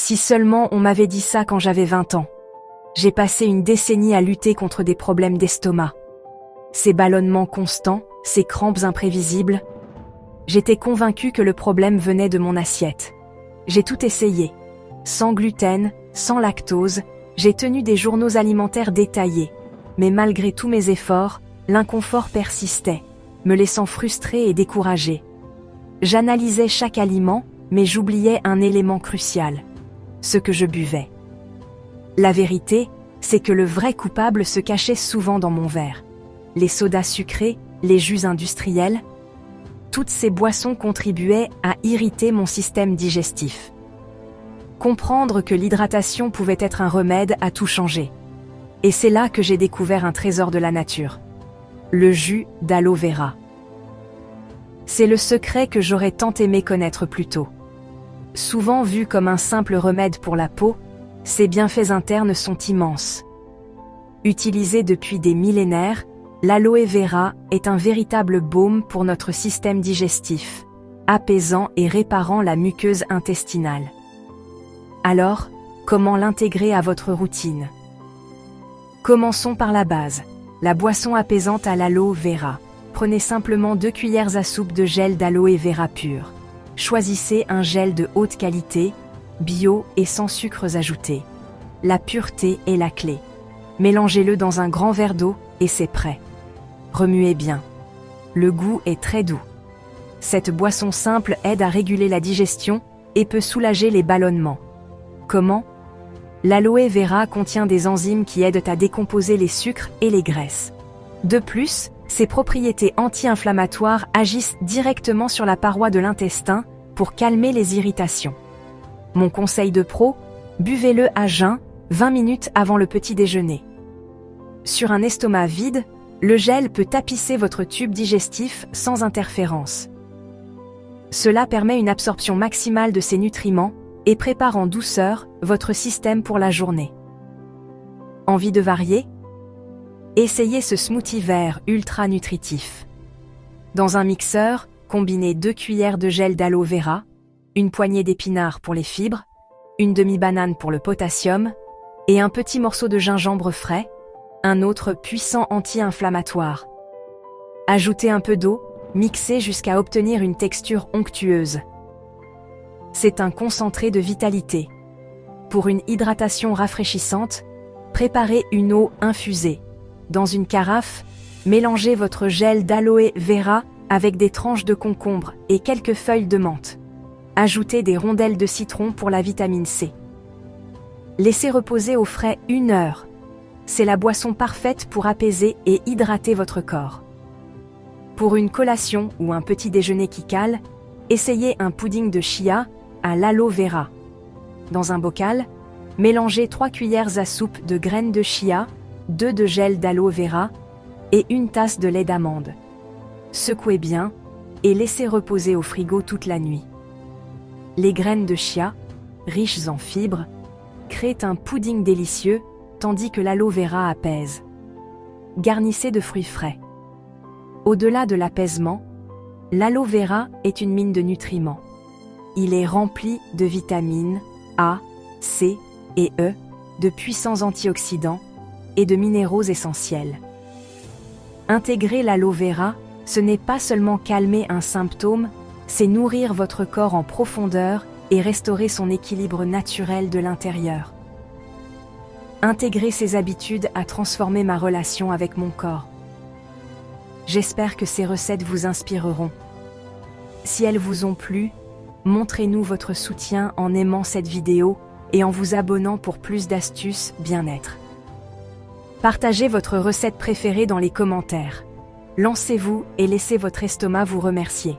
Si seulement on m'avait dit ça quand j'avais 20 ans. J'ai passé une décennie à lutter contre des problèmes d'estomac. Ces ballonnements constants, ces crampes imprévisibles. J'étais convaincue que le problème venait de mon assiette. J'ai tout essayé. Sans gluten, sans lactose, j'ai tenu des journaux alimentaires détaillés. Mais malgré tous mes efforts, l'inconfort persistait, me laissant frustrée et découragée. J'analysais chaque aliment, mais j'oubliais un élément crucial. Ce que je buvais. La vérité, c'est que le vrai coupable se cachait souvent dans mon verre. Les sodas sucrés, les jus industriels, toutes ces boissons contribuaient à irriter mon système digestif. Comprendre que l'hydratation pouvait être un remède a tout changé. Et c'est là que j'ai découvert un trésor de la nature. Le jus d'aloe vera. C'est le secret que j'aurais tant aimé connaître plus tôt. Souvent vu comme un simple remède pour la peau, ses bienfaits internes sont immenses. Utilisé depuis des millénaires, l'aloe vera est un véritable baume pour notre système digestif, apaisant et réparant la muqueuse intestinale. Alors, comment l'intégrer à votre routine? Commençons par la base, la boisson apaisante à l'aloe vera. Prenez simplement 2 cuillères à soupe de gel d'aloe vera pur. Choisissez un gel de haute qualité, bio et sans sucres ajoutés. La pureté est la clé. Mélangez-le dans un grand verre d'eau et c'est prêt. Remuez bien. Le goût est très doux. Cette boisson simple aide à réguler la digestion et peut soulager les ballonnements. Comment? L'aloe vera contient des enzymes qui aident à décomposer les sucres et les graisses. De plus, ses propriétés anti-inflammatoires agissent directement sur la paroi de l'intestin pour calmer les irritations. Mon conseil de pro, buvez-le à jeun, 20 minutes avant le petit déjeuner. Sur un estomac vide, le gel peut tapisser votre tube digestif sans interférence. Cela permet une absorption maximale de ces nutriments et prépare en douceur votre système pour la journée. Envie de varier? Essayez ce smoothie vert ultra nutritif. Dans un mixeur, combinez 2 cuillères de gel d'aloe vera, une poignée d'épinards pour les fibres, une demi-banane pour le potassium et un petit morceau de gingembre frais, un autre puissant anti-inflammatoire. Ajoutez un peu d'eau, mixez jusqu'à obtenir une texture onctueuse. C'est un concentré de vitalité. Pour une hydratation rafraîchissante, préparez une eau infusée. Dans une carafe, mélangez votre gel d'aloe vera avec des tranches de concombre et quelques feuilles de menthe. Ajoutez des rondelles de citron pour la vitamine C. Laissez reposer au frais 1 heure. C'est la boisson parfaite pour apaiser et hydrater votre corps. Pour une collation ou un petit déjeuner qui cale, essayez un pudding de chia à l'aloe vera. Dans un bocal, mélangez 3 cuillères à soupe de graines de chia, 2 de gel d'aloe vera et 1 tasse de lait d'amande. Secouez bien et laissez reposer au frigo toute la nuit. Les graines de chia, riches en fibres, créent un pudding délicieux tandis que l'aloe vera apaise. Garnissez de fruits frais. Au-delà de l'apaisement, l'aloe vera est une mine de nutriments. Il est rempli de vitamines A, C et E, de puissants antioxydants et de minéraux essentiels. Intégrer l'aloe vera, ce n'est pas seulement calmer un symptôme, c'est nourrir votre corps en profondeur et restaurer son équilibre naturel de l'intérieur. Intégrer ces habitudes a transformé ma relation avec mon corps. J'espère que ces recettes vous inspireront. Si elles vous ont plu, montrez-nous votre soutien en aimant cette vidéo et en vous abonnant pour plus d'astuces bien-être. Partagez votre recette préférée dans les commentaires. Lancez-vous et laissez votre estomac vous remercier.